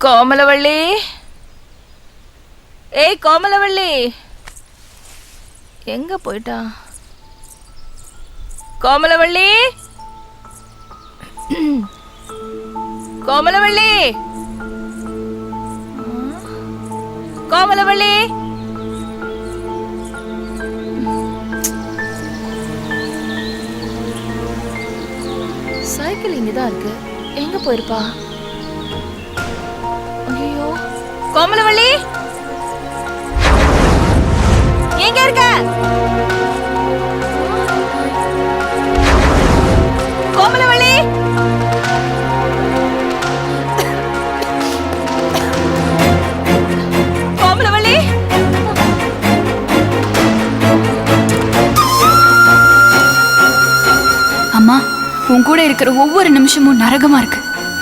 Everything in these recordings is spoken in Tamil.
கோமலவள்ளி, ஏய் கோமலவள்ளி, எங்க போயிட்டா? கோமலவள்ளி, கோமலவள்ளி, கோமலவள்ளி. சைக்கிள் இங்கதான் இருக்கு, எங்க போயிருப்பா? ஐயோ, கோமலவள்ளி எங்க இருக்க? கோமலவள்ளி, கோமலவள்ளி. அம்மா, உன் கூட இருக்கிற ஒவ்வொரு நிமிஷமும் நரகமா இருக்கு.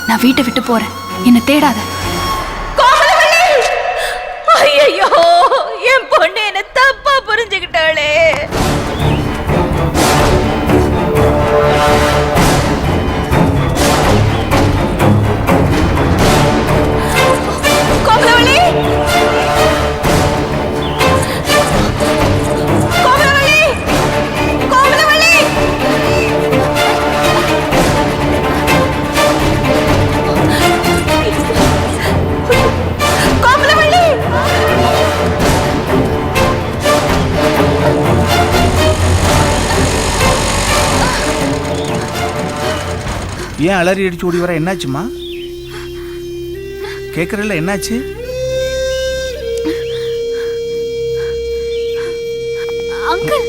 நான் வீட்டை விட்டு போறேன், என்ன தேடாத. ஐயோ, என் பொண்ணு என்ன தப்பா புரிஞ்சுக்கிட்டாளே. கோமலவள்ளி, கோமலவள்ளி, கோமலவள்ளி. கோமலவள்ளி, ஏன் அலறி அடிச்சு ஓடி வர? என்னாச்சுமா? கேட்கறல, என்னாச்சு? அங்கிள்,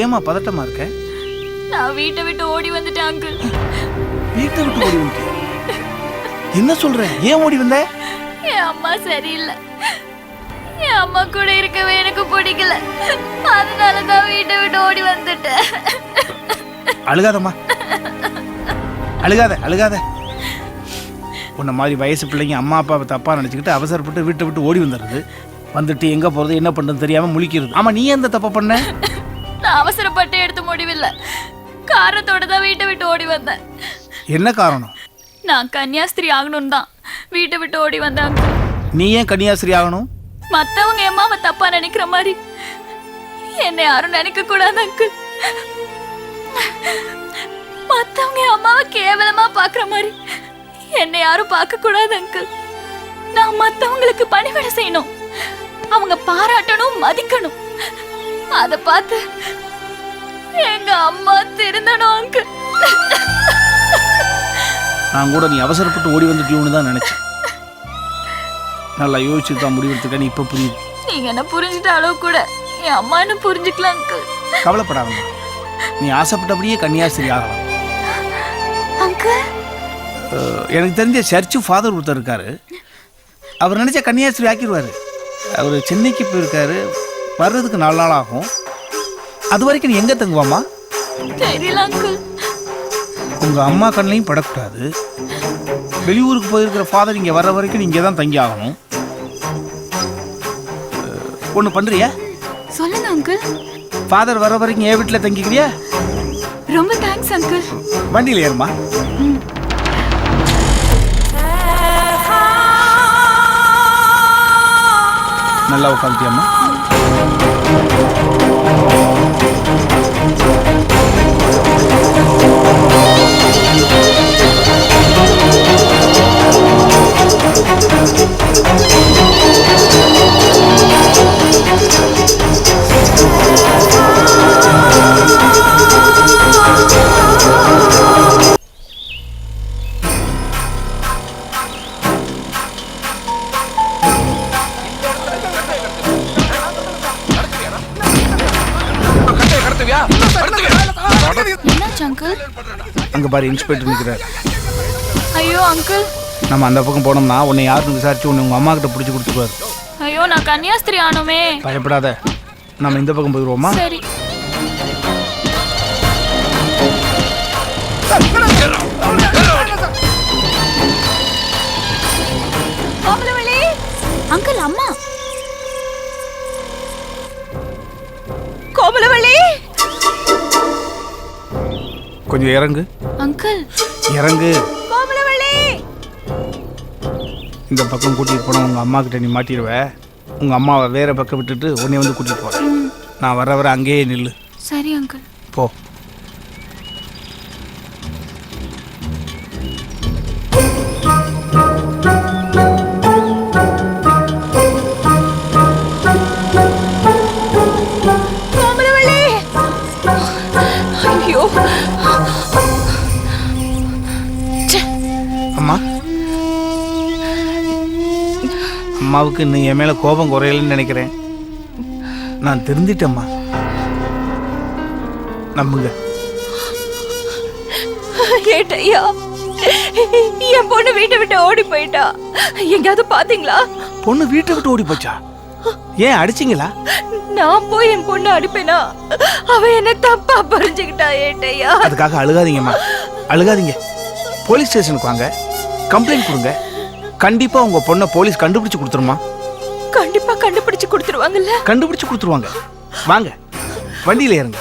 ஏமா பதட்டமா இருக்க? நான் வீட்டை விட்டு ஓடி வந்துட்டேன் அங்கிள். வீட்டை விட்டு ஓடி வந்து? என்ன சொல்ற? ஏன் ஓடி வந்த? என் அம்மா சரியில்லை. என் அம்மா கூட இருக்கவே எனக்கு பிடிக்கல. அதனாலதான் வீட்டை விட்டு ஓடி வந்துட்டேன். அழுகாதம்மா, அழுகாத அழுகாத. உன்ன மாதிரி வயசு பிள்ளைங்க அம்மா அப்பாவை தப்பா நினைச்சுக்கிட்டு அவசரப்பட்டு வீட்டை விட்டு ஓடி வந்துடுறது. வந்துட்டு எங்க போறது என்ன பண்றது தெரியாம முழிக்கிறது. ஆமா, நீ எந்த தப்ப பண்ண? நான் அவசரப்பட்டு எடுத்த முடிவில்லை, காரணத்தோட தான் வீட்டை விட்டு ஓடி வந்தேன். என்ன காரணம்? நான் கன்னியாஸ்திரி ஆகணும் தான் வீட்டை விட்டு ஓடி வந்தாங்க. நீ ஏன் கன்னியாஸ்திரி ஆகணும்? மத்தவங்க அம்மாவை தப்பா நினைக்கிற மாதிரி என்னை யாரும் நினைக்க கூடாது அங்கிள். மத்தவங்க அம்மாவை கேவலமா பாக்குற மாதிரி என்னை யாரும் பார்க்க கூடாது அங்கிள். நான் மத்தவங்களுக்கு பணிவிடை செய்யணும், அவங்க பாராட்டணும், மதிக்கணும். அத பார்த்து எங்க அம்மா திருந்தணும் அங்கிள். நான் கூட நீ அவசரப்பட்டு ஓடி வந்துட்டியோன்னு தான் நினைச்சேன். நல்லா யோசிச்சு தான் முடிவெடுத்துக்க. நீ இப்ப புரியுது. நீங்க என்ன புரிஞ்சுட்ட அளவு கூட என் அம்மா என்ன புரிஞ்சுக்கலாம் அங்கிள். கவலைப்படாதம்மா, நீ ஆசைப்பட்டபடியே கன்னியாஸ்திரி ஆகலாம். அங்கிள், எனக்கு தெரிஞ்ச சர்ச்சு ஃபாதர் ஒருத்தர் இருக்காரு. அவர் நினைச்ச கன்னியாஸ்திரி ஆக்கிடுவாரு. அவர் சென்னைக்கு போயிருக்காரு, வர்றதுக்கு 4 நாள் ஆகும். அது வரைக்கும் நீ எங்க தங்குவாமா? தெரியல அங்கிள். உங்க அம்மா கண்ணையும் படக்கூடாது. வெளியூருக்கு போயிருக்கிற ஃபாதர் இங்க வர்ற வரைக்கும் நீங்க தான் தங்கி ஆகணும். ஒன்று பண்றியா? சொல்லுங்க அங்கிள். ஃபாதர் வர வரைக்கும் என் வீட்டில் தங்கிக்கிறியா? ரொம்ப தேங்க்ஸ் அங்கிள். வண்டியில் ஏறுமா. நல்லா உட்காந்துட்டியாம்மா? என்னாச்சு அங்கிள்? அங்க பாரு, இன்ஸ்பெக்டர் நிற்கிறார். ஐயோ அங்கிள், நம்ம அந்த பக்கம் போனோம்னா உன்னை யாருன்னு விசாரிச்சு உன்னை உங்க அம்மா கிட்ட பிடிச்சி கொடுத்துருவாரு. ஐயோ நான் கன்னியாஸ்திரி ஆனோமே. பயப்படாத, நம்ம இந்த பக்கம் போயிடுவோமா? சரி. அங்கிள், அம்மா. கோமலவள்ளி, கொஞ்சம் இறங்கு. அங்கிள், இறங்கு. கோமலவள்ளி, இந்த பக்கம் கூட்டிகிட்டு போனால் உங்கள் அம்மா கிட்ட நீ மாட்டிடுவ. உங்கள் அம்மாவை வேறு பக்கம் விட்டுட்டு உன்னை வந்து கூட்டிகிட்டு போகிறேன். நான் வர அங்கேயே நில்லு. சரி அங்கிள். போ. ஐயோ அம்மா, அம்மாவுக்கு இன்னும் என் மேலே கோபம் குறையலன்னு நினைக்கிறேன். நான் தெரிஞ்சிட்டேம்மா, நம்புங்க. ஏட்டையா, என் பொண்ணு வீட்டை விட்டு ஓடி போயிட்டா. எங்கேயாவது பாத்தீங்களா? பொண்ணு வீட்டை விட்டு ஓடி போச்சா? ஏன் அடிச்சிங்களா? நான் போய் என் பொண்ணு அடிப்பேனா? அவ என்ன தப்பா புரிஞ்சுக்கிட்டா ஏட்டையா. அதுக்காக அழுகாதீங்கம்மா, அழுகாதீங்க. போலீஸ் ஸ்டேஷனுக்கு வாங்க, கம்ப்ளைண்ட் கொடுங்க. கண்டிப்பா உங்க பொண்ணை போலீஸ் கண்டுபிடிச்சு கொடுத்துருமா? கண்டிப்பா கண்டுபிடிச்சு கொடுத்துருவாங்கல்ல? கண்டுபிடிச்சு கொடுத்துருவாங்க. வாங்க, வண்டியில ஏறுங்க.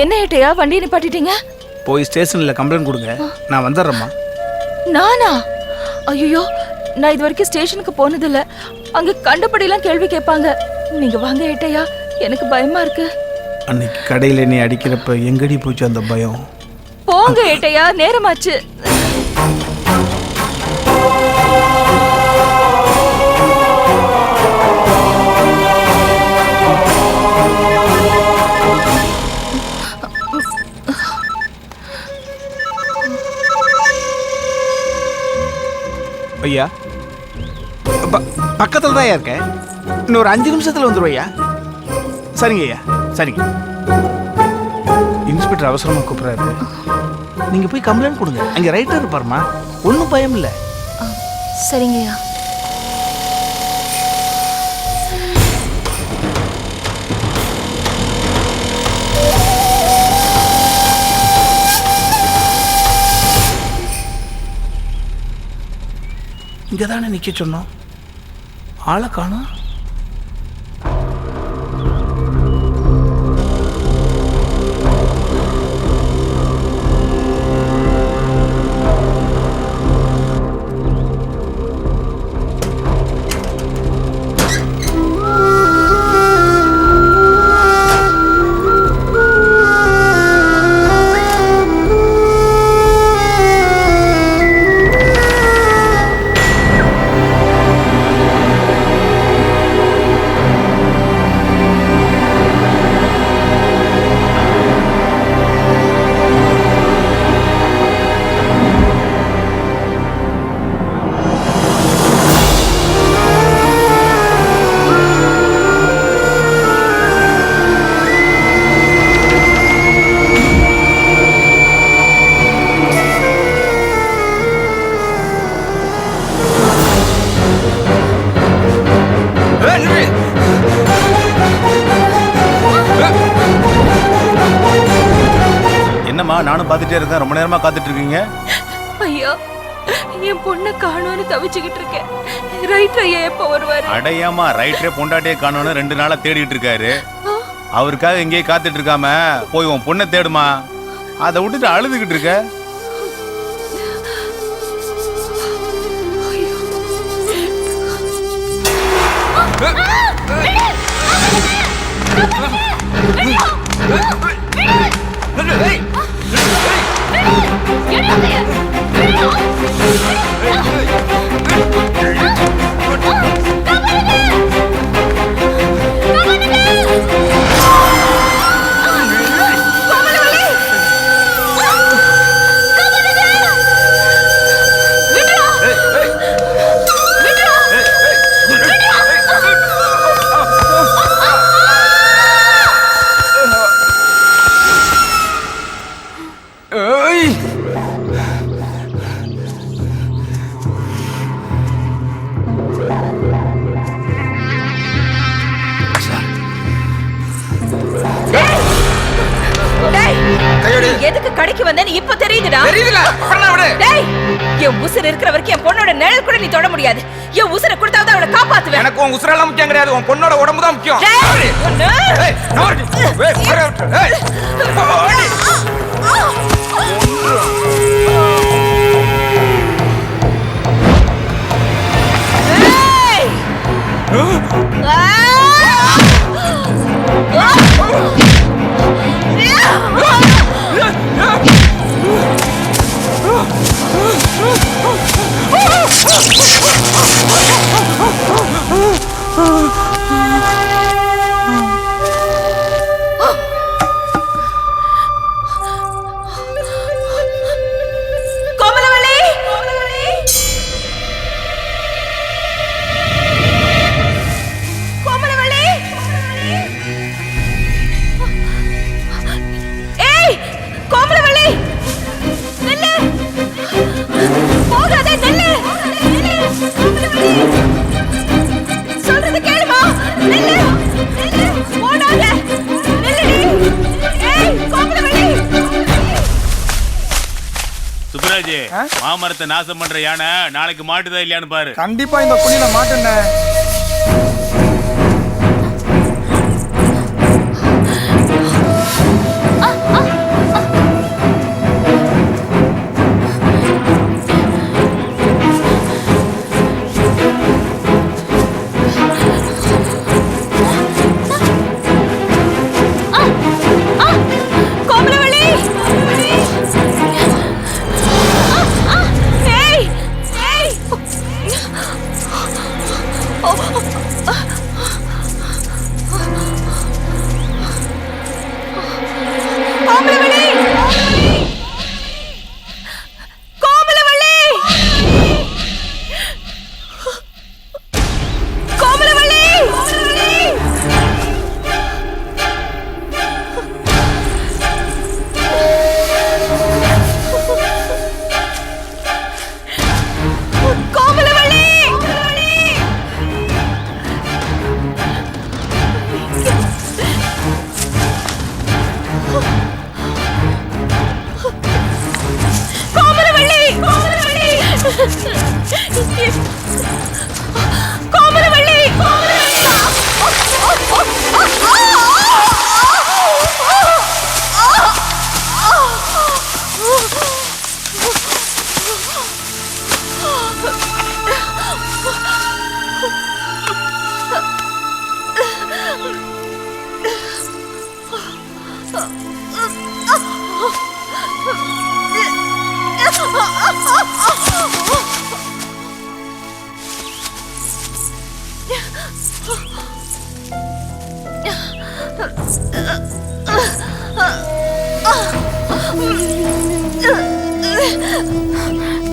என்ன ஏட்டையா வண்டியை நிப்பாட்டிட்டீங்க? போய் ஸ்டேஷன்ல கம்ப்ளைண்ட் கொடுங்க, நான் வந்துடுறேம்மா. நானா? ஐயோ, நான் இது வரைக்கும் ஸ்டேஷனுக்கு போனதில்ல. அங்க கண்டபடியெல்லாம் கேள்வி கேட்பாங்க. நீங்க வாங்க ஏட்டையா, எனக்கு பயமா இருக்கு. அன்னைக்கு கடையில் நீ அடிக்கிறப்ப எங்கடி போச்சு அந்த பயம்? போங்க ஏட்டையா, நேரமாச்சு. ஐயா, பக்கத்தில் தான் இருக்கேன். இன்னும் ஒரு 5 நிமிஷத்தில் வந்துடுவையா? சரிங்க ஐயா, சரிங்க. இன்ஸ்பெக்டர் அவசரமாக கூப்பிட்றாரு. நீங்கள் போய் கம்ப்ளைண்ட் கொடுங்க. அங்கே ரைட்டர் இருப்பாருமா, ஒன்றும் பயம் இல்லை. சரிங்கய்யா. இங்கே தானே நிற்க சொன்னோம், ஆளை காணோம். என்னம்மா, நானும் பார்த்துட்டே இருக்கேன். ரொம்ப நேரமா காத்துட்டு இருக்கீங்க. ஐயா, என் பொண்ணை காணோன்னு தவிச்சுக்கிட்டு இருக்கேன். ரைட்டர் ஐயா எப்போ வருவாரு? அடையாமா, ரைட்டரே பொண்டாட்டியே காணோன்னு 2 நாளா தேடிட்டு இருக்காரு. அவருக்காக எங்கேயே காத்துட்டு இருக்காம போய் உன் பொண்ணை தேடுமா. அதை விட்டுட்டு அழுதுகிட்டு இருக்க. தெரியுதுடா. தெரியுதுல அப்புறம் விடு. டேய், என் உசுர் இருக்கிற வரைக்கும் என் பொண்ணோட நிழல் கூட நீ தொட முடியாது. என் உசுரை கொடுத்தாவது அவளை காப்பாத்துவேன். எனக்கு உன் உசுரெல்லாம் முக்கியம் கிடையாது, உன் பொண்ணோட உடம்பு தான் முக்கியம். டேய், ஒண்ணு. ஏய், நவரு. ஏய், பாரு விட்டு. ஏய். ஓடி. ஏய்! கோமலவள்ளி! கோமலவள்ளி! ஏய், கோமலவள்ளி! நில்லு! போகாதே, நில்லு! சொல்றது கேளுமா? நில்லு! நில்லு! போடாத! நில்லுடி! ஏய், கோமலவள்ளி! சுப்ராஜ், மாமரத்தை நாசம் பண்ற யானை நாளைக்கு மாட்டுதா இல்லையான்னு பாரு. கண்டிப்பா இந்த குழியில மாட்டேன்னே. கோமலவள்ளி! ஏய்! ஏய்! கோமலவள்ளி! கோமலவள்ளி! கோமலவள்ளி! கோமலவள்ளி! கோமலவள்ளி! கோமலவள்ளி!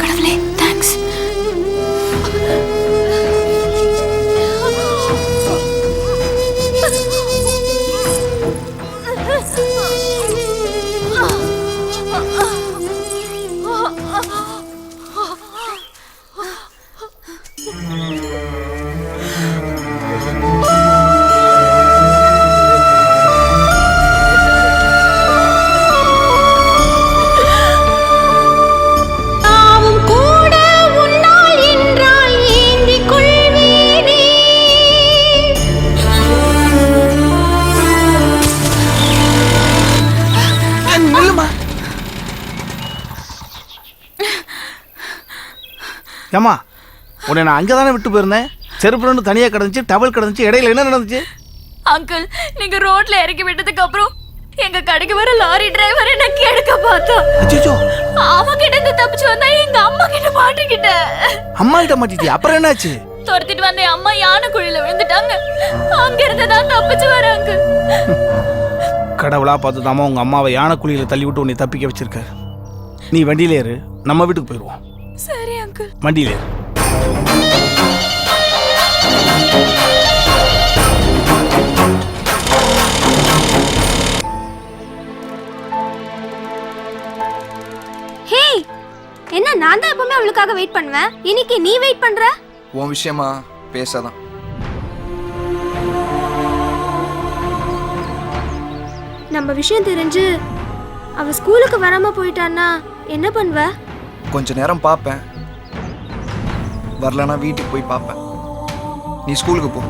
கடவுளே, தேங்க்ஸ். ஏம்மா, உன்னை நான் அங்கே தானே விட்டு போயிருந்தேன். செருப்புன்னு தனியாக கிடந்துச்சு, டவல் கிடந்துச்சு, இடையில என்ன நடந்துச்சு? அங்கிள், நீங்க ரோட்ல இறக்கி விட்டதுக்கு அப்புறம் எங்க கடைக்கு வர லாரி டிரைவர் என்ன கேட்க பார்த்தா. அச்சோ, அவன் கிட்ட இருந்து தப்பிச்சு வந்தா எங்க அம்மா கிட்ட மாட்டிக்கிட்ட. அம்மா கிட்ட மாட்டிட்டியா? அப்புறம் என்னாச்சு? துரத்திட்டு வந்த என் அம்மா யானை குழியில விழுந்துட்டாங்க. அங்க இருந்து தான் தப்பிச்சு வராங்க. கடவுளா பார்த்து தாமா உங்க அம்மாவை யானை குழியில தள்ளி விட்டு உன்னை தப்பிக்க வச்சிருக்க. நீ வண்டியில ஏறு, நம்ம வீட்டுக்கு போயிடுவோம். சரி அங்கிள். வண்டியில ஏறு. ஹே, என்ன நான் தான் எப்பவுமே அவளுக்காக வெயிட் பண்ணுவேன், இன்னைக்கு நீ வெயிட் பண்ற? உன் விஷயமா பேசாதான். நம்ம விஷயம் தெரிஞ்சு அவ ஸ்கூலுக்கு வராம போயிட்டான்னா என்ன பண்ணுவ? கொஞ்ச நேரம் பார்ப்பேன், வரலனா வீட்டுக்கு போய் பார்ப்பேன். நீ ஸ்கூலுக்கு போ.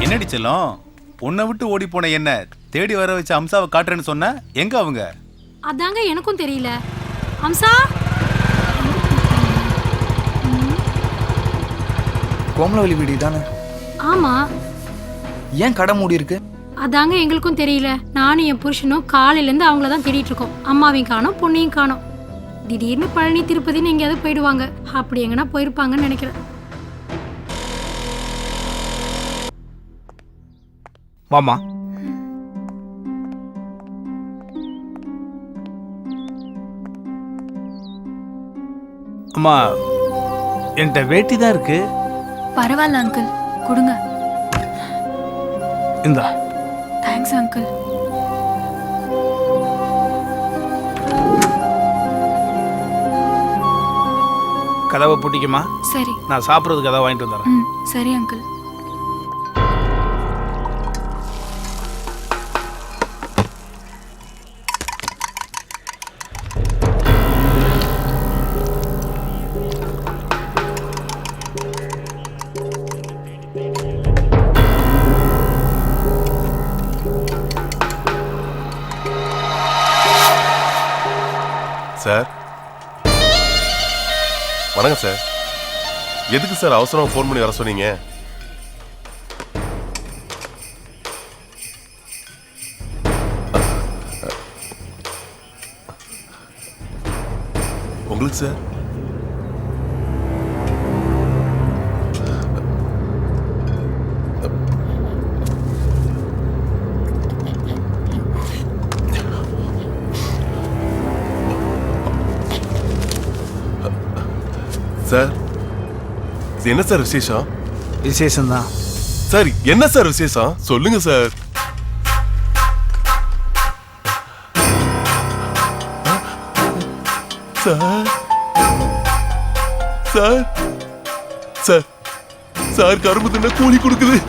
என்னடி செல்லம், உன்னை விட்டு ஓடி போன என்ன தேடி வர வச்ச அம்சாவை காட்டுறேன்னு சொன்ன, எங்க அவங்க? அதாங்க எனக்கும் தெரியல. அம்சா, கோமலவல்லி வீடு தானே? ஆமா. ஏன் கடை மூடி இருக்கு? அதாங்க எங்களுக்கும் தெரியல. நானும் என் புருஷனும் காலையில இருந்து அவங்கள தான் தேடிட்டு இருக்கோம். அம்மாவையும் காணோம், பொண்ணையும் காணோம். திடீர்னு பழனி திருப்பதின்னு எங்கேயாவது போயிடுவாங்க. அப்படி எங்கன்னா போயிருப்பாங்கன்னு நினைக்கிறேன். வாமா. அம்மா, என்கிட்ட வேட்டி தான் இருக்கு. பரவாயில்ல அங்கிள், கொடுங்க. இந்தா. Thanks uncle. கதவை பூட்டிக்குமா? சரி. நான் சாப்பிட்றதுக்கு கதவை வாங்கிட்டு வந்துடுறேன். சரி அங்கிள். சார் வணக்கம் சார். எதுக்கு சார் அவசரமா ஃபோன் பண்ணி வர சொன்னீங்க? உங்களுக்கு சார்? சார் என்ன சார் விசேஷம்? விசேஷம்தான் சார். என்ன சார் விசேஷம் சொல்லுங்க sir. Sir sir sir sir கரும்பு தின்ன கூலி கொடுக்குது.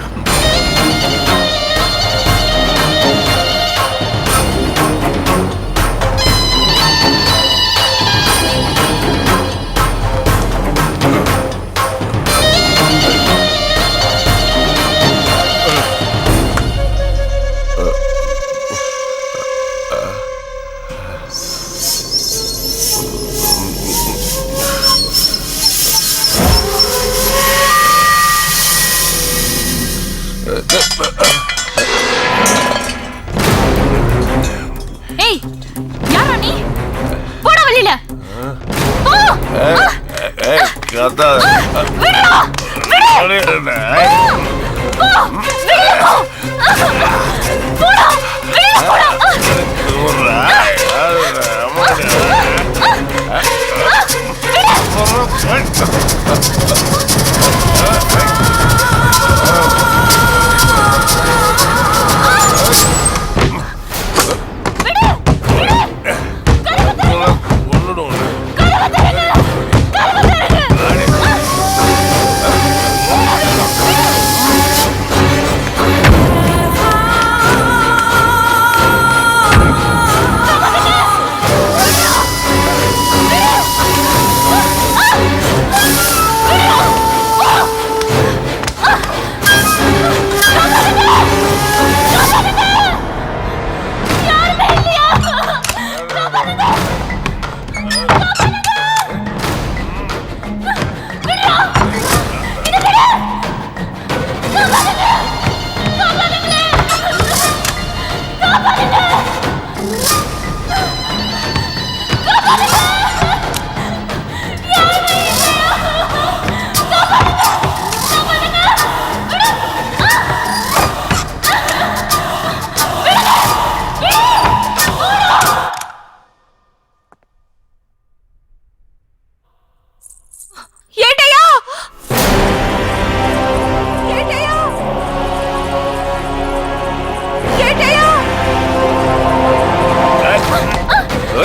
ஏய், யாரா நீ? போடா வெளியில. போ. கதா விடுடா. விடு. போ. வெளியில போ. போடா. வெளியில போடா.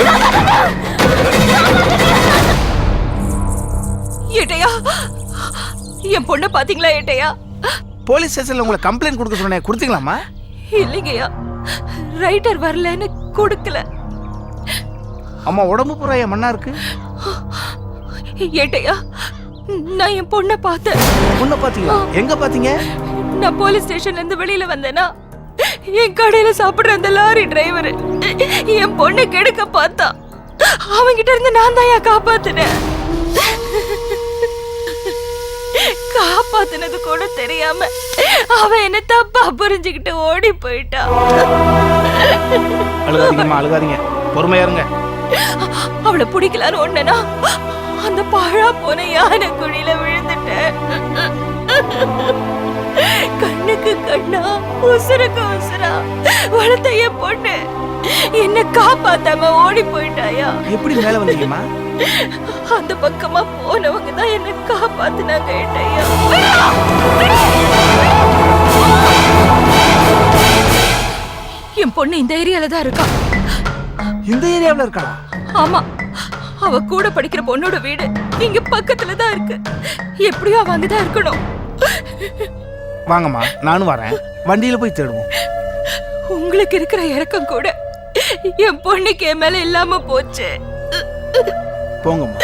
ஏய் ஏட்டையா, என் பொண்ணை பாத்தீங்களா ஏட்டையா? போலீஸ் ஸ்டேஷன்ல உங்களை கம்ப்ளைண்ட் கொடுக்க சொன்னேன், கொடுத்தீங்களாம்மா? இல்லைங்கய்யா, ரைட்டர் வரலன்னு கொடுக்கல. அம்மா உடம்பு பூரா என் மண்ணா இருக்கு. ஏட்டையா, நான் என் பொண்ணை பார்த்தேன். பொண்ணை பாத்தீங்களா? எங்க பாத்தீங்க? நான் போலீஸ் ஸ்டேஷன்ல இருந்து வெளியில வந்தேனா, என் கடையில சாப்பிடுற அந்த லாரி டிரைவர் என் பொண்ணை கெடுக்க பார்த்தா. அவன்கிட்ட இருந்து நான் தான் காப்பாத்தினேன். காப்பாத்தினது கூட தெரியாம அவன் என்ன தப்பா புரிஞ்சுக்கிட்டு ஓடி போயிட்டான். அழுகாதீங்கம்மா, அழுகாதீங்க, பொறுமையா இருங்க. அவளை பிடிக்கலான்னு ஒண்ணுனா அந்த பாழா போன யானை குழியில விழுந்துட்டேன். கண்ணுக்கு கண்ணா, உசுருக்கு உசுரா வளர்த்த என் பொண்ணு என்ன காப்பாத்தாம ஓடி போயிட்டாயா. எப்படி மேல வந்தீங்கம்மா? அந்த பக்கமா போனவங்க தான் என்ன காப்பாத்தினாங்க ஏட்டையா. என் பொண்ணு இந்த ஏரியால தான் இருக்கா. இந்த ஏரியாவுல இருக்கா? ஆமா, அவ கூட படிக்கிற பொண்ணோட வீடு இங்க பக்கத்துல தான் இருக்கு. எப்படியோ அவ அங்கதான் இருக்கணும். வாங்கம்மா, நானும் வரேன், வண்டியில போய் தேடுவோம். உங்களுக்கு இருக்கிற இறக்கம் கூட என் பொண்ணுக்கு என் மேல இல்லாம போச்சு. போங்கம்மா.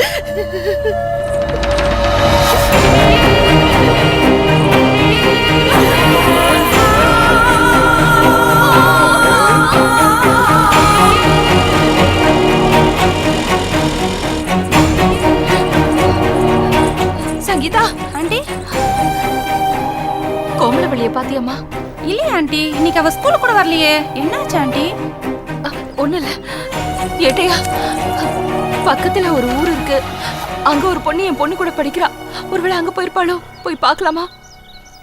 சங்கீதா ஆண்டி, கோமலவழிய பாத்தியம்மா? இல்லையா ஆண்டி, இன்னைக்கு அவ ஸ்கூலுக்கு கூட வரலையே. என்னாச்சு ஆண்டி? ஒண்ணு இல்ல ஏட்டையா, பக்கத்துல ஒரு ஊர் இருக்கு. அங்க ஒரு பொண்ணு என் பொண்ணு கூட படிக்கிறா. ஒருவேளை அங்க போயிருப்பாளோ, போய் பார்க்கலாமா?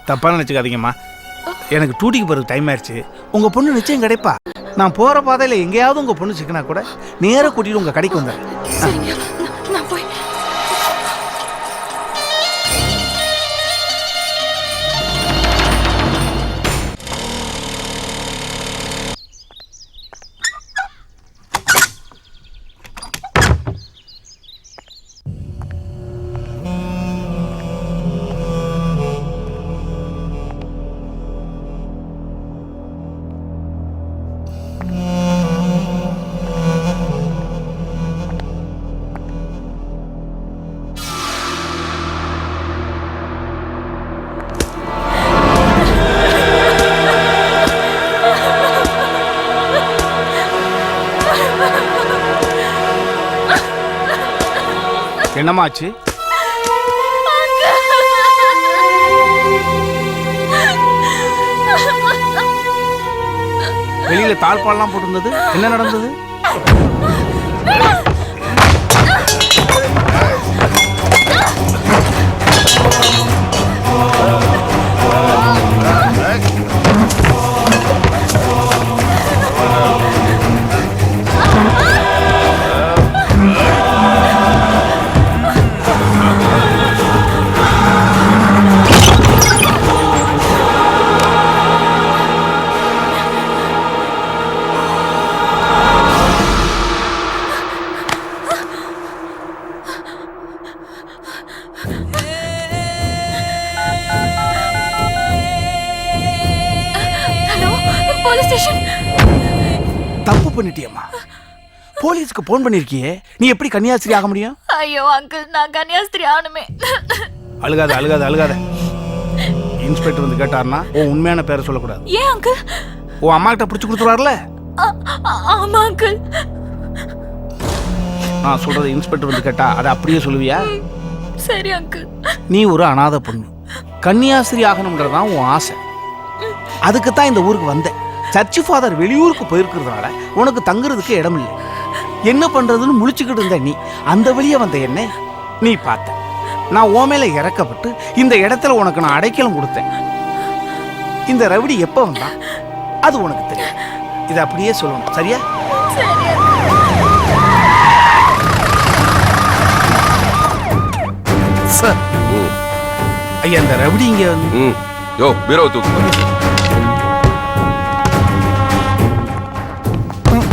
தப்பா நினைச்சுக்காதீங்கம்மா, எனக்கு டூட்டிக்கு போறது டைம் ஆயிடுச்சு. உங்க பொண்ணு நிச்சயம் கிடைப்பா. நான் போற பாதையில எங்கேயாவது உங்க பொண்ணு சிக்கனா கூட நேரா கூட்டிட்டு உங்க கடைக்கு வந்துடுறேன். சரிங்க, நான் போய். என்னமாச்சு? வெளியில தாழ்பால்லாம் போட்டிருந்தது, என்ன நடந்தது? தப்பு பண்ணிட்டியம்மா. போலீஸ்க்கு போன் பண்ணிருக்கியே, நீ எப்படி கன்னியாஸ்திரி ஆக முடியும்? ஐயோ அங்கிள், நான் கன்னியாஸ்திரி ஆகணுமே. அழுகாத அழுகாத அழுகாத. இன்ஸ்பெக்டர் வந்து கேட்டார்னா உன் உண்மையான பேரை சொல்லக்கூடாது. ஏன் அங்கிள்? உன் அம்மா கிட்ட பிடிச்சு கொடுத்துருவார்ல. ஆமா அங்கிள். நான் சொல்றது இன்ஸ்பெக்டர் வந்து கேட்டா அதை அப்படியே சொல்லுவியா? சரி அங்கிள். நீ ஒரு அனாதை பொண்ணு, கன்னியாஸ்திரி ஆகணும்ன்றதான் உன் ஆசை. அதுக்கு தான் இந்த ஊருக்கு வந்தேன். சர்ச்சு ஃபாதர் வெளியூருக்கு போயிருக்கிறதுனால உனக்கு தங்குறதுக்கு இடம் இல்லை. என்ன பண்றதுன்னு முழிச்சுக்கிட்டு இருந்த நீ அந்த வழியே வந்த என்ன நீ பார்த்த. நான் உன் மேல இறக்கப்பட்டு இந்த இடத்துல உனக்கு நான் அடைக்கலம் கொடுத்தேன். இந்த ரவுடி எப்ப வந்தான் அது உனக்கு தெரியும். இதை அப்படியே சொல்லணும், சரியா? சார், ஐயா இந்த ரவுடி இங்க வந்து யோ பீரோ தூக்கு.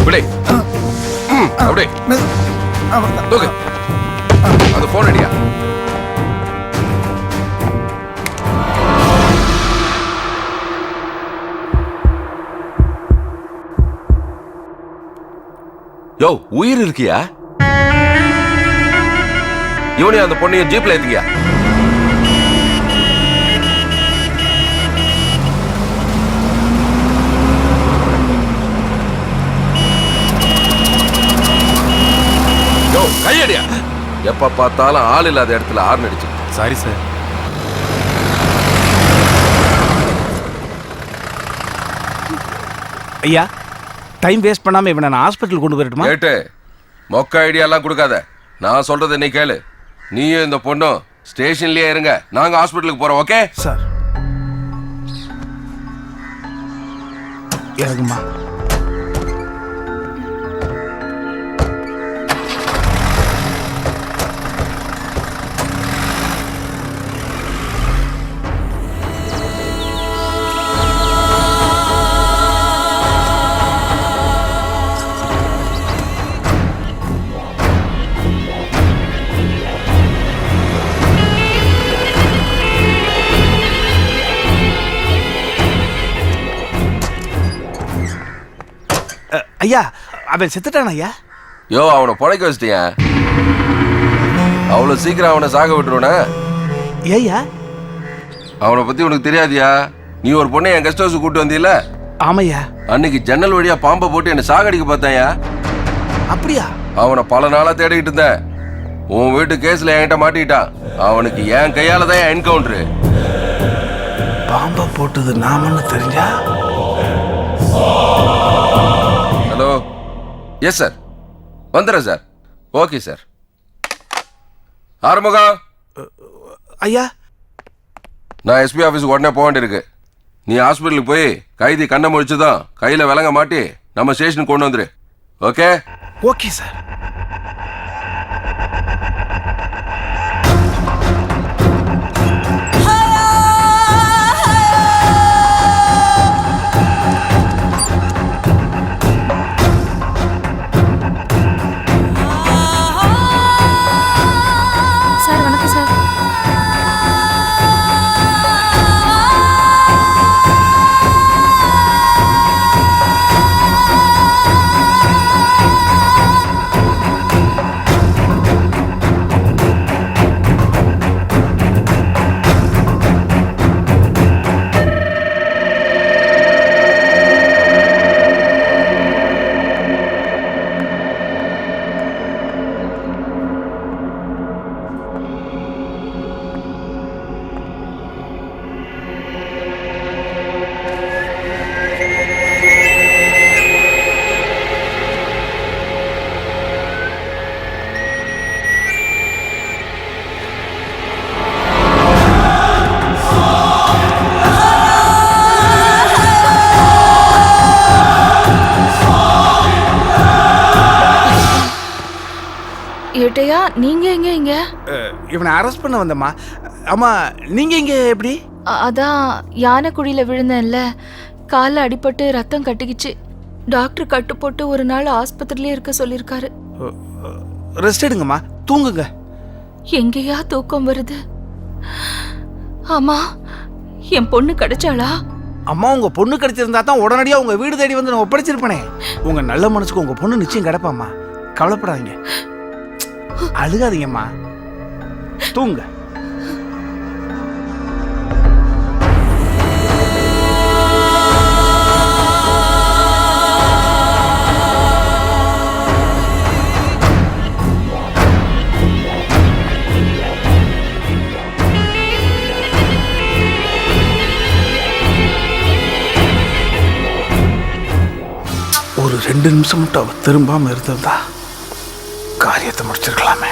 அப்படியே தூக்கு அந்த போன் அடியா. யோ உயிர் இருக்கியா? இவனையும் அந்த பொண்ணையும் ஜீப்ல ஏத்துக்கியா? யோ கையடியா. எப்ப பார்த்தாலும் ஆள் இல்லாத இடத்துல ஆர்ன் அடிச்சு. Sorry sir. ஐயா டைம் வேஸ்ட் பண்ணாம இவனை நான் ஹாஸ்பிட்டல் கொண்டு போயிட்டுமா? கேட்டு மொக்க ஐடியா எல்லாம் கொடுக்காத. நான் சொல்றதை நீ கேளு. நீயும் இந்த பொண்ணும் ஸ்டேஷன்லயே இருங்க, நாங்க ஹாஸ்பிட்டலுக்கு போறோம். Okay sir. இறங்குமா. ஐயா அவன் செத்துட்டான் ஐயா. யோ அவனை பழைக்க வச்சிட்டியா? அவ்வளவு சீக்கிரம் அவனை சாக விட்டுருவன? ஏய்யா அவனை பத்தி உனக்கு தெரியாதியா? நீ ஒரு பொண்ணை என் கெஸ்ட் ஹவுஸ் கூட்டு வந்தீல? ஆமையா. அன்னைக்கு ஜன்னல் வழியா பாம்பை போட்டு என்ன சாகடிக்க பார்த்தாயா? அப்படியா? அவனை பல நாளா தேடிக்கிட்டு இருந்தேன். உன் வீட்டு கேஸ்ல என்கிட்ட மாட்டிக்கிட்டான். அவனுக்கு என் கையால தான் என்கவுண்டரு. பாம்பை போட்டது நாமன்னு தெரிஞ்சா? ஹலோ. எஸ் சார், வந்துடுறேன் சார். Okay sir. ஆறுமுகம். ஐயா நான் எஸ்பி ஆஃபீஸுக்கு உடனே போக வேண்டியிருக்கு. நீ ஹாஸ்பிட்டலுக்கு போய் கைதி கண்ணை முடிச்சுதான் கையில் விலங்க மாட்டி நம்ம ஸ்டேஷனுக்கு கொண்டு வந்துரு. ஓகே? Okay sir. சார் வணக்கம் சார். ஏட்டையா நீங்க எங்க இங்க? இவனை அரெஸ்ட் பண்ண வந்தம்மா. அம்மா நீங்க இங்க எப்படி? அதான் யானைக்குழியில விழுந்தேன்ல, காலில் அடிபட்டு ரத்தம் கட்டிக்கிச்சு. டாக்டர் கட்டு போட்டு ஒரு நாள் ஆஸ்பத்திரியிலே இருக்க சொல்லியிருக்காரு. ரெஸ்ட் எடுங்கம்மா, தூங்குங்க. எங்கேயா தூக்கம் வருது? ஆமா, என் பொண்ணு கிடைச்சாளா? அம்மா உங்க பொண்ணு கிடைச்சிருந்தா தான் உடனடியா உங்க வீடு தேடி வந்து நான் ஒப்படைச்சிருப்பேனே. உங்க நல்ல மனசுக்கு உங்க பொண்ணு நிச்சயம் கிடைப்பாம்மா, கவலைப்படாதீங்க. அழுகாதீங்கம்மா, தூங்க. ஒரு 2 நிமிஷம் மட்டும் அவ திரும்பாம இருந்திருந்தா காரியத்தை முடிச்சிருக்கலாமே.